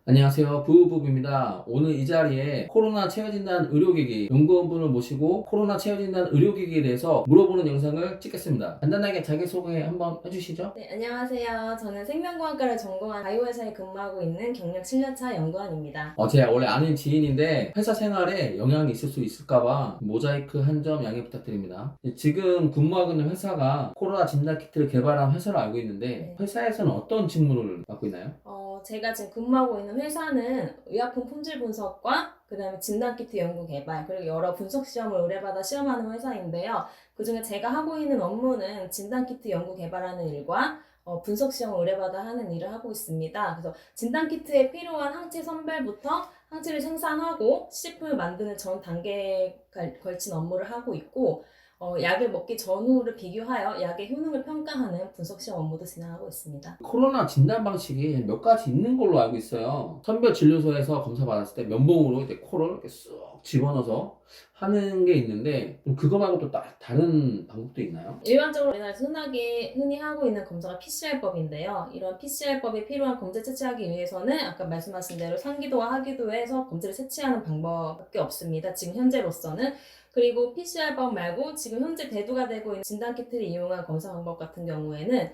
안녕하세요. 부부부입니다. 오늘 이 자리에 코로나 체어진단 의료기기 연구원분을 모시고 코로나 체어진단 의료기기에 대해서 물어보는 영상을 찍겠습니다. 간단하게 자기소개 한번 해주시죠. 네, 안녕하세요. 저는 생명공학과를 전공한 바이오회사에 근무하고 있는 경력 7년차 연구원입니다. 제가 원래 아는 지인인데 회사 생활에 영향이 있을 수 있을까봐 모자이크 한 점 양해 부탁드립니다. 지금 근무하고 있는 회사가 코로나 진단키트를 개발한 회사로 알고 있는데 회사에서는 어떤 직무를 맡고 있나요? 제가 지금 근무하고 있는 회사는 의약품 품질 분석과 그다음에 진단키트 연구 개발 그리고 여러 분석 시험을 의뢰받아 시험하는 회사인데요. 그중에 제가 하고 있는 업무는 진단키트 연구 개발하는 일과 분석 시험을 의뢰받아 하는 일을 하고 있습니다. 그래서 진단키트에 필요한 항체 선별부터 항체를 생산하고 시제품을 만드는 전 단계에 걸친 업무를 하고 있고 약을 먹기 전후를 비교하여 약의 효능을 평가하는 분석 시험 업무도 진행하고 있습니다. 코로나 진단 방식이 몇 가지 있는 걸로 알고 있어요. 선별진료소에서 검사 받았을 때 면봉으로 이제 코를 이렇게 쑥 집어넣어서 하는 게 있는데 그거 말고 또 다른 방법도 있나요? 일반적으로 우리나라에서 흔히 하고 있는 검사가 PCR법인데요. 이런 PCR법이 필요한 검체 채취하기 위해서는 아까 말씀하신 대로 상기도와 하기도에서 검체를 채취하는 방법밖에 없습니다. 지금 현재로서는. 그리고 PCR법 말고 지금 현재 대두가 되고 있는 진단키트를 이용한 검사 방법 같은 경우에는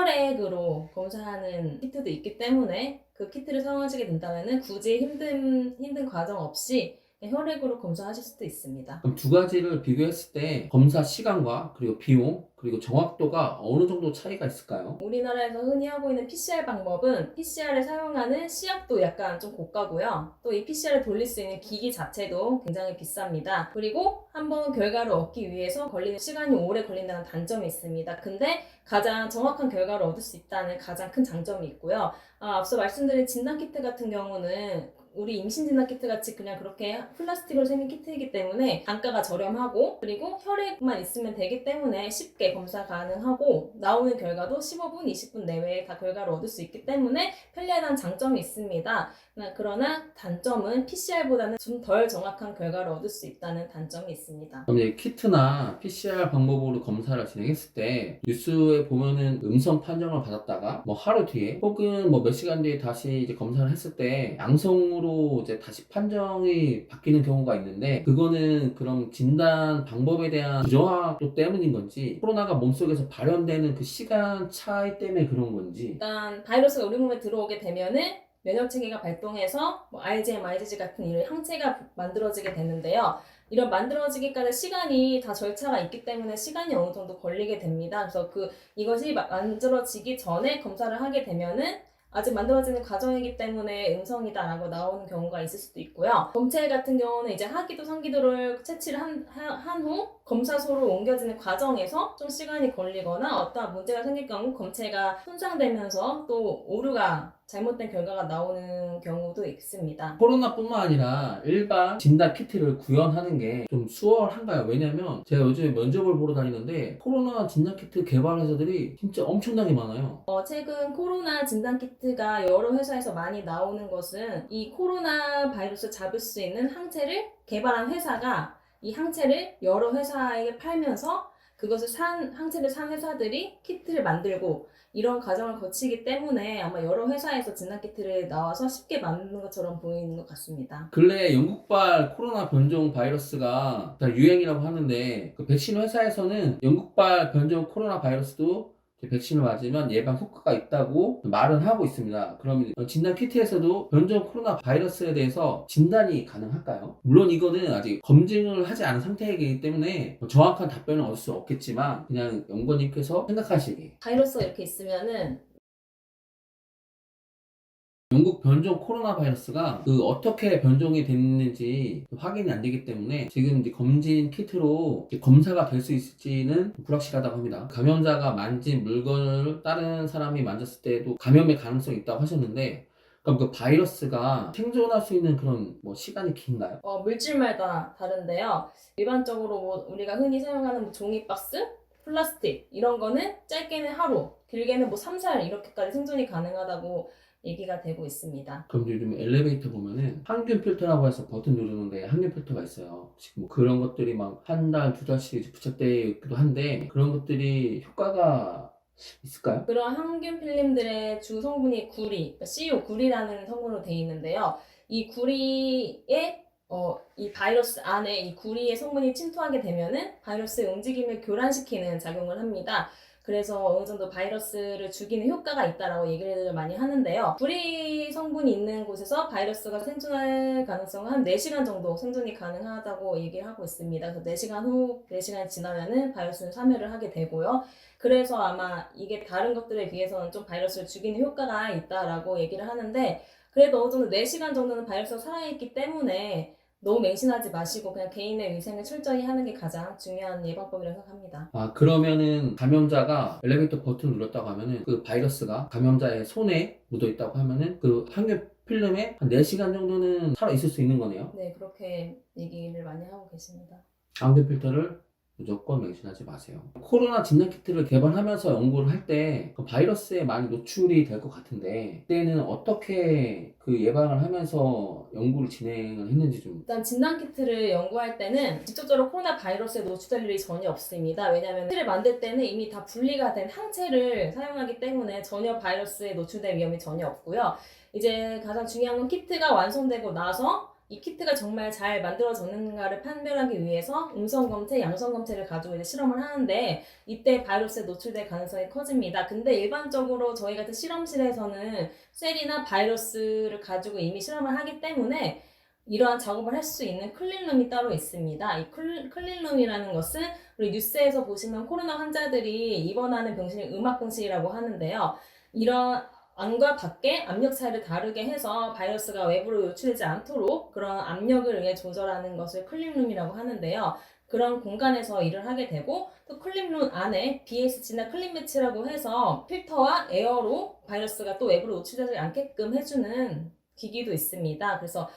혈액으로 검사하는 키트도 있기 때문에 그 키트를 사용하시게 된다면 굳이 힘든 과정 없이 혈액으로 검사하실 수도 있습니다. 그럼 두 가지를 비교했을 때 검사 시간과 그리고 비용 그리고 정확도가 어느 정도 차이가 있을까요? 우리나라에서 흔히 하고 있는 PCR 방법은 PCR을 사용하는 시약도 약간 좀 고가고요. 또 이 PCR을 돌릴 수 있는 기기 자체도 굉장히 비쌉니다. 그리고 한번 결과를 얻기 위해서 걸리는 시간이 오래 걸린다는 단점이 있습니다. 근데 가장 정확한 결과를 얻을 수 있다는 가장 큰 장점이 있고요. 앞서 말씀드린 진단키트 같은 경우는 우리 임신 진단 키트 같이 그냥 그렇게 플라스틱으로 생긴 키트이기 때문에 단가가 저렴하고 그리고 혈액만 있으면 되기 때문에 쉽게 검사 가능하고 나오는 결과도 15분, 20분 내외에 다 결과를 얻을 수 있기 때문에 편리하다는 장점이 있습니다. 그러나 단점은 PCR보다는 좀 덜 정확한 결과를 얻을 수 있다는 단점이 있습니다. 그럼 이제 키트나 PCR 방법으로 검사를 진행했을 때 뉴스에 보면은 음성 판정을 받았다가 뭐 하루 뒤에 혹은 뭐 몇 시간 뒤에 다시 이제 검사를 했을 때 양성으로 이제 다시 판정이 바뀌는 경우가 있는데 그거는 그럼 진단 방법에 대한 부정확도 때문인 건지 코로나가 몸속에서 발현되는 그 시간 차이 때문에 그런 건지 일단 바이러스가 우리 몸에 들어오게 되면은 면역체계가 발동해서 IgM, IgG 같은 이런 항체가 만들어지게 되는데요. 이런 만들어지기까지 시간이 다 절차가 있기 때문에 시간이 어느 정도 걸리게 됩니다. 그래서 이것이 만들어지기 전에 검사를 하게 되면은 아직 만들어지는 과정이기 때문에 음성이다라고 나오는 경우가 있을 수도 있고요. 검체 같은 경우는 이제 하기도 상기도를 채취를 한 후 검사소로 옮겨지는 과정에서 좀 시간이 걸리거나 어떠한 문제가 생길 경우 검체가 손상되면서 또 오류가 잘못된 결과가 나오는 경우도 있습니다. 코로나뿐만 아니라 일반 진단 키트를 구현하는 게 좀 수월한가요? 왜냐면 제가 요즘에 면접을 보러 다니는데 코로나 진단 키트 개발 회사들이 진짜 엄청나게 많아요. 최근 코로나 진단키트가 여러 회사에서 많이 나오는 것은 이 코로나 바이러스를 잡을 수 있는 항체를 개발한 회사가 이 항체를 여러 회사에게 팔면서 항체를 산 회사들이 키트를 만들고 이런 과정을 거치기 때문에 아마 여러 회사에서 진단키트를 나와서 쉽게 만드는 것처럼 보이는 것 같습니다. 근래 영국발 코로나 변종 바이러스가 다 유행이라고 하는데 그 백신 회사에서는 영국발 변종 코로나 바이러스도 백신을 맞으면 예방 효과가 있다고 말은 하고 있습니다. 그러면 진단 키트에서도 변종 코로나 바이러스에 대해서 진단이 가능할까요? 물론 이거는 아직 검증을 하지 않은 상태이기 때문에 정확한 답변은 얻을 수 없겠지만 그냥 연구원님께서 생각하시기에 바이러스가 이렇게 있으면은 영국 변종 코로나 바이러스가 어떻게 변종이 됐는지 확인이 안 되기 때문에 지금 이제 검진 키트로 이제 검사가 될 수 있을지는 불확실하다고 합니다. 감염자가 만진 물건을 다른 사람이 만졌을 때도 감염의 가능성이 있다고 하셨는데 그럼 그 바이러스가 생존할 수 있는 그런 뭐 시간이 긴가요? 물질마다 다른데요. 일반적으로 우리가 흔히 사용하는 종이박스, 플라스틱 이런 거는 짧게는 하루, 길게는 3, 4일 이렇게까지 생존이 가능하다고 얘기가 되고 있습니다. 그럼 요즘 엘리베이터 보면은 항균 필터라고 해서 버튼 누르는데 항균 필터가 있어요. 지금 뭐 그런 것들이 막 한 달, 두 달씩 부착되어 있기도 한데 그런 것들이 효과가 있을까요? 그런 항균 필름들의 주 성분이 구리, 그러니까 CO, 구리라는 성분으로 되어 있는데요. 이 구리에 이 바이러스 안에 이 구리의 성분이 침투하게 되면은 바이러스의 움직임을 교란시키는 작용을 합니다. 그래서 어느 정도 바이러스를 죽이는 효과가 있다라고 얘기를 많이 하는데요. 구리 성분이 있는 곳에서 바이러스가 생존할 가능성은 한 4시간 정도 생존이 가능하다고 얘기를 하고 있습니다. 그래서 4시간 후, 4시간이 지나면은 바이러스는 사멸을 하게 되고요. 그래서 아마 이게 다른 것들에 비해서는 좀 바이러스를 죽이는 효과가 있다라고 얘기를 하는데, 그래도 어느 정도 4시간 정도는 바이러스가 살아있기 때문에 너무 맹신하지 마시고 그냥 개인의 위생을 철저히 하는 게 가장 중요한 예방법이라고 생각합니다. 아, 그러면은 감염자가 엘리베이터 버튼을 눌렀다고 하면은 그 바이러스가 감염자의 손에 묻어 있다고 하면은 그 항균 필름에 한 4시간 정도는 살아 있을 수 있는 거네요. 네, 그렇게 얘기를 많이 하고 계십니다. 항균 필터를 무조건 맹신하지 마세요. 코로나 진단키트를 개발하면서 연구를 할 때 그 바이러스에 많이 노출이 될 것 같은데 그때는 어떻게 그 예방을 하면서 연구를 진행을 했는지 좀. 일단 진단키트를 연구할 때는 직접적으로 코로나 바이러스에 노출될 일이 전혀 없습니다. 왜냐하면 키트를 만들 때는 이미 다 분리가 된 항체를 사용하기 때문에 전혀 바이러스에 노출될 위험이 전혀 없고요. 이제 가장 중요한 건 키트가 완성되고 나서 이 키트가 정말 잘 만들어졌는가를 판별하기 위해서 음성검체, 양성검체를 가지고 이제 실험을 하는데 이때 바이러스에 노출될 가능성이 커집니다. 근데 일반적으로 저희 같은 실험실에서는 셀이나 바이러스를 가지고 이미 실험을 하기 때문에 이러한 작업을 할 수 있는 클린룸이 따로 있습니다. 이 클린룸이라는 것은 우리 뉴스에서 보시면 코로나 환자들이 입원하는 병실을 음압병실이라고 하는데요. 이런 안과 밖의 압력 차이를 다르게 해서 바이러스가 외부로 유출되지 않도록 그런 압력을 의해 조절하는 것을 클린룸이라고 하는데요. 그런 공간에서 일을 하게 되고 또 클린룸 안에 BSG나 클린매치라고 해서 필터와 에어로 바이러스가 또 외부로 유출되지 않게끔 해주는 기기도 있습니다. 그래서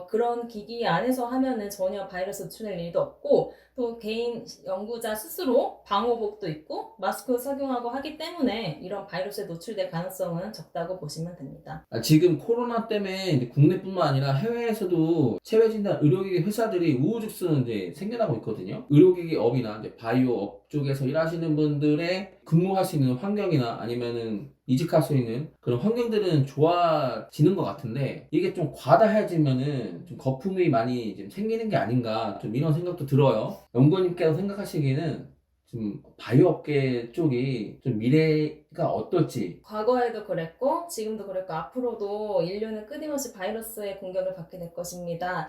그런 기기 안에서 하면은 전혀 바이러스 노출될 일도 없고 또 개인 연구자 스스로 방호복도 있고 마스크 착용하고 하기 때문에 이런 바이러스에 노출될 가능성은 적다고 보시면 됩니다. 지금 코로나 때문에 이제 국내뿐만 아니라 해외에서도 체외진단 의료기기 회사들이 우후죽순 이제 생겨나고 있거든요. 의료기기 업이나 이제 바이오 업 쪽에서 일하시는 분들의 근무할 수 있는 환경이나 아니면은 이직할 수 있는 그런 환경들은 좋아지는 것 같은데 이게 좀 과다해지면은 좀 거품이 많이 좀 생기는 게 아닌가 좀 이런 생각도 들어요. 연구원님께서 생각하시기에는 좀 바이오 업계 쪽이 좀 미래가 어떨지. 과거에도 그랬고 지금도 그랬고 앞으로도 인류는 끊임없이 바이러스의 공격을 받게 될 것입니다.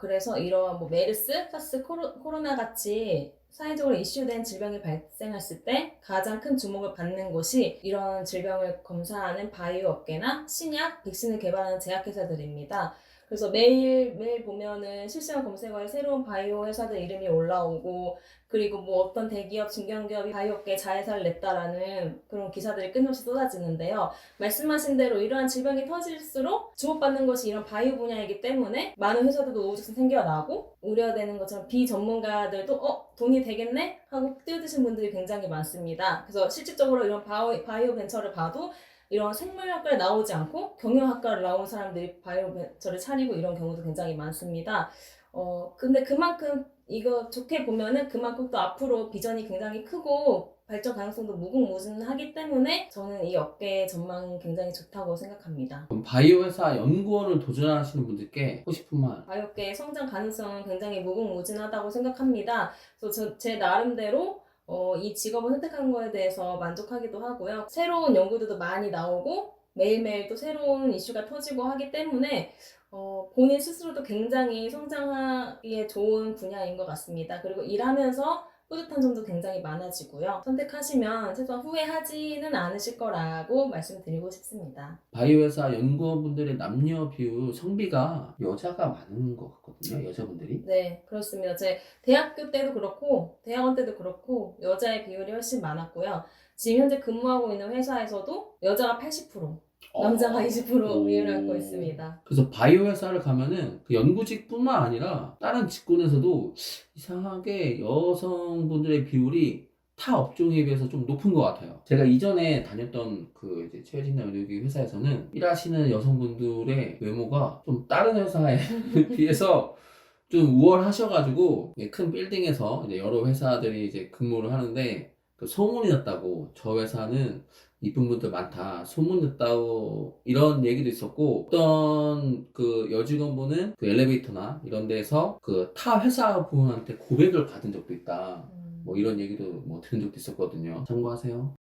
그래서 이러한 뭐 메르스, 사스, 코로나 같이 사회적으로 이슈된 질병이 발생했을 때 가장 큰 주목을 받는 곳이 이런 질병을 검사하는 바이오 업계나 신약, 백신을 개발하는 제약회사들입니다. 그래서 매일 보면은 실시간 검색어에 새로운 바이오 회사들 이름이 올라오고 그리고 뭐 어떤 대기업, 중견기업이 바이오업계에 자회사를 냈다라는 그런 기사들이 끊임없이 쏟아지는데요. 말씀하신 대로 이러한 질병이 터질수록 주목받는 것이 이런 바이오 분야이기 때문에 많은 회사들도 우후죽순 생겨나고 우려되는 것처럼 비전문가들도 돈이 되겠네? 하고 뛰어드신 분들이 굉장히 많습니다. 그래서 실질적으로 이런 바이오 벤처를 봐도 이런 생물학과를 나오지 않고 경영학과를 나온 사람들이 바이오 벤처를 차리고 이런 경우도 굉장히 많습니다. 근데 그만큼 이거 좋게 보면은 그만큼 또 앞으로 비전이 굉장히 크고 발전 가능성도 무궁무진하기 때문에 저는 이 업계의 전망이 굉장히 좋다고 생각합니다. 그럼 바이오 회사 연구원을 도전하시는 분들께 하고 싶은 말. 바이오계의 성장 가능성은 굉장히 무궁무진하다고 생각합니다. 그래서 제 나름대로 이 직업을 선택한 거에 대해서 만족하기도 하고요. 새로운 연구들도 많이 나오고 매일매일 또 새로운 이슈가 터지고 하기 때문에 본인 스스로도 굉장히 성장하기에 좋은 분야인 것 같습니다. 그리고 일하면서 뿌듯한 점도 굉장히 많아지고요. 선택하시면 최소한 후회하지는 않으실 거라고 말씀드리고 싶습니다. 바이오 회사 연구원분들의 남녀 비율 성비가 여자가 많은 것 같거든요. 여자분들이. 네, 그렇습니다. 제 대학교 때도 그렇고 대학원 때도 그렇고 여자의 비율이 훨씬 많았고요. 지금 현재 근무하고 있는 회사에서도 여자가 80%, 남자가 20% 비율을 갖고 있습니다. 그래서 바이오 회사를 가면은 그 연구직뿐만 아니라 다른 직군에서도 이상하게 여성분들의 비율이 타 업종에 비해서 좀 높은 것 같아요. 제가 이전에 다녔던 그 이제 체외진단 의료기 회사에서는 일하시는 여성분들의 외모가 좀 다른 회사에 비해서 좀 우월하셔가지고 큰 빌딩에서 이제 여러 회사들이 이제 근무를 하는데 그 소문이 났다고, 저 회사는 이쁜 분들 많다, 소문 났다고, 이런 얘기도 있었고, 어떤 그 여직원분은 그 엘리베이터나 이런 데서 그 타 회사분한테 고백을 받은 적도 있다, 뭐 이런 얘기도 뭐 들은 적도 있었거든요. 참고하세요.